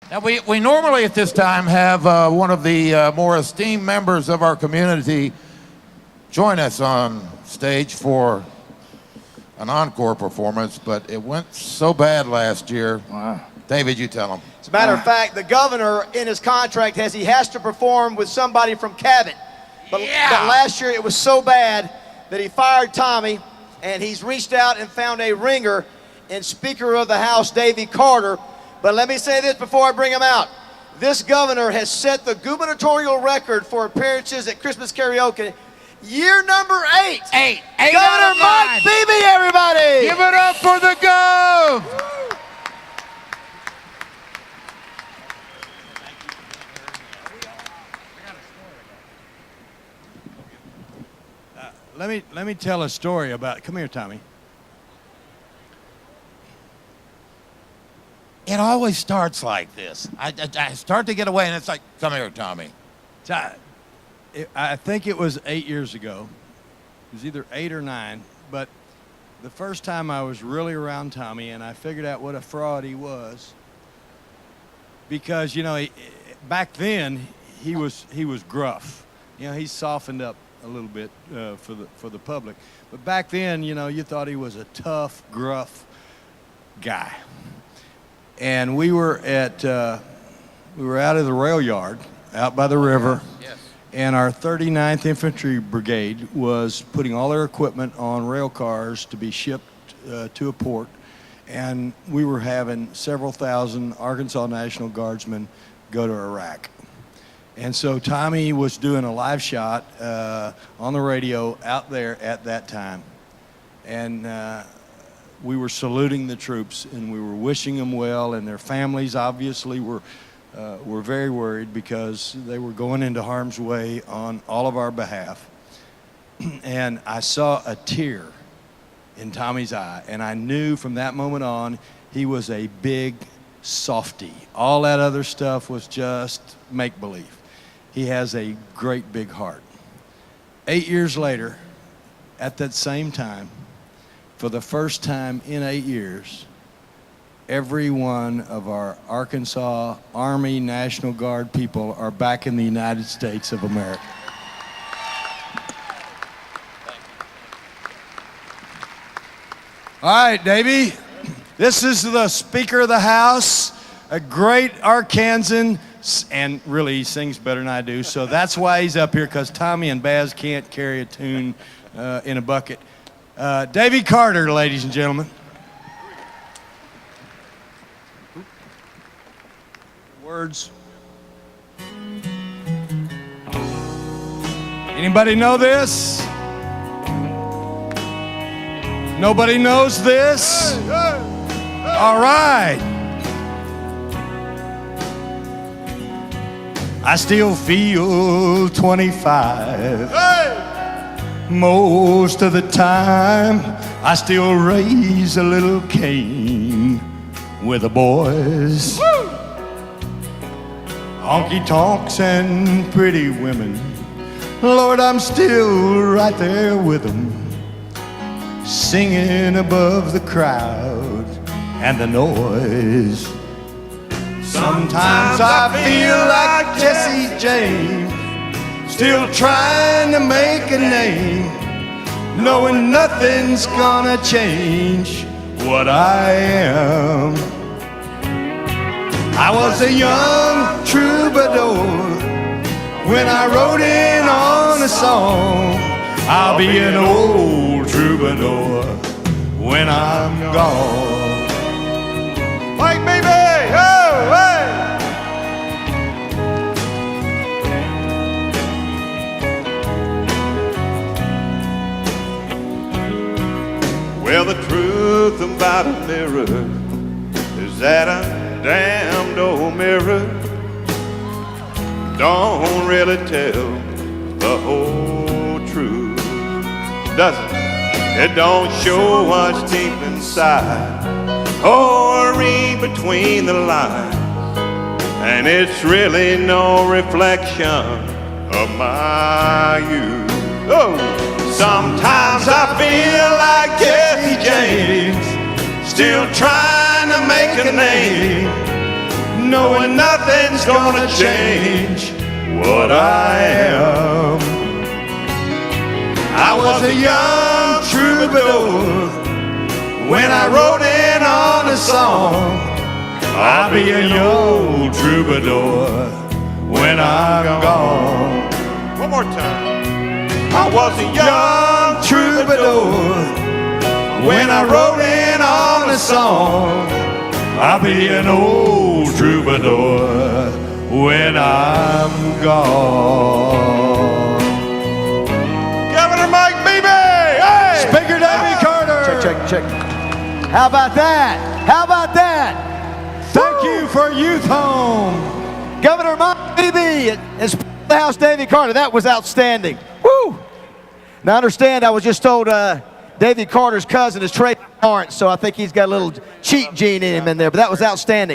Now, we normally at this time have one of the more esteemed members of our community join us on stage for an encore performance, but it went so bad last year. Wow. David, you tell him. As a matter of fact, the governor in his contract he has to perform with somebody from Cabot. But last year it was so bad that he fired Tommy, and he's reached out and found a ringer in Speaker of the House, Davy Carter. But let me say this before I bring him out. This governor has set the gubernatorial record for appearances at Christmas karaoke. Year number 8. Eight Governor Mike Beebe, everybody! Give it up for the Gov! Let me tell a story about. Come here, Tommy. It always starts like this. I start to get away, and it's like, come here, Tommy. I think it was 8 years ago. It was either 8 or 9, but the first time I was really around Tommy, and I figured out what a fraud he was. Because back then he was gruff. He's softened up a little bit for the public, but back then, you thought he was a tough, gruff guy. And we were out of the rail yard, out by the river. Yes. And our 39th Infantry Brigade was putting all their equipment on rail cars to be shipped to a port. And we were having several thousand Arkansas National Guardsmen go to Iraq. And so Tommy was doing a live shot on the radio out there at that time. And we were saluting the troops, and we were wishing them well, and their families obviously were very worried because they were going into harm's way on all of our behalf. And I saw a tear in Tommy's eye, and I knew from that moment on he was a big softy. All that other stuff was just make-believe. He has a great big heart. 8 years later, at that same time, for the first time in 8 years, every one of our Arkansas Army National Guard people are back in the United States of America. All right, Davy, this is the Speaker of the House, a great Arkansan, and really he sings better than I do, so that's why he's up here, because Tommy and Baz can't carry a tune in a bucket. Davy Carter, ladies and gentlemen. Words. Anybody know this? Nobody knows this? All right. I still feel 25. Most of the time, I still raise a little Cain with the boys. Honky-tonks and pretty women. Lord, I'm still right there with them, singing above the crowd and the noise. Sometimes I feel like Jesse James, still trying to make a name, knowing nothing's gonna change what I am. I was a young troubadour when I wrote in on a song. I'll be an old troubadour when I'm gone. Like Beebe, oh, hey! Well, the truth about a mirror is that a damned old mirror don't really tell the whole truth, does it? It don't show what's deep inside or read between the lines, and it's really no reflection of my youth. Oh, sometimes I feel like Jesse James, still trying to make a name, knowing nothing's gonna change what I am. I was a young troubadour when I wrote in on a song. I'll be an old troubadour when I'm gone. One more time. I was a young troubadour when I wrote in on a song. I'll be an old troubadour when I'm gone. Governor Mike Beebe! Hey! Speaker Davy Carter. Check. How about that? How about that? Thank you for Youth Home. Governor Mike Beebe and Speaker of the House Davy Carter. That was outstanding. Woo! Now understand, I was just told Davy Carter's cousin is Trey Lawrence, so I think he's got a little cheat gene in him in there, but that was outstanding.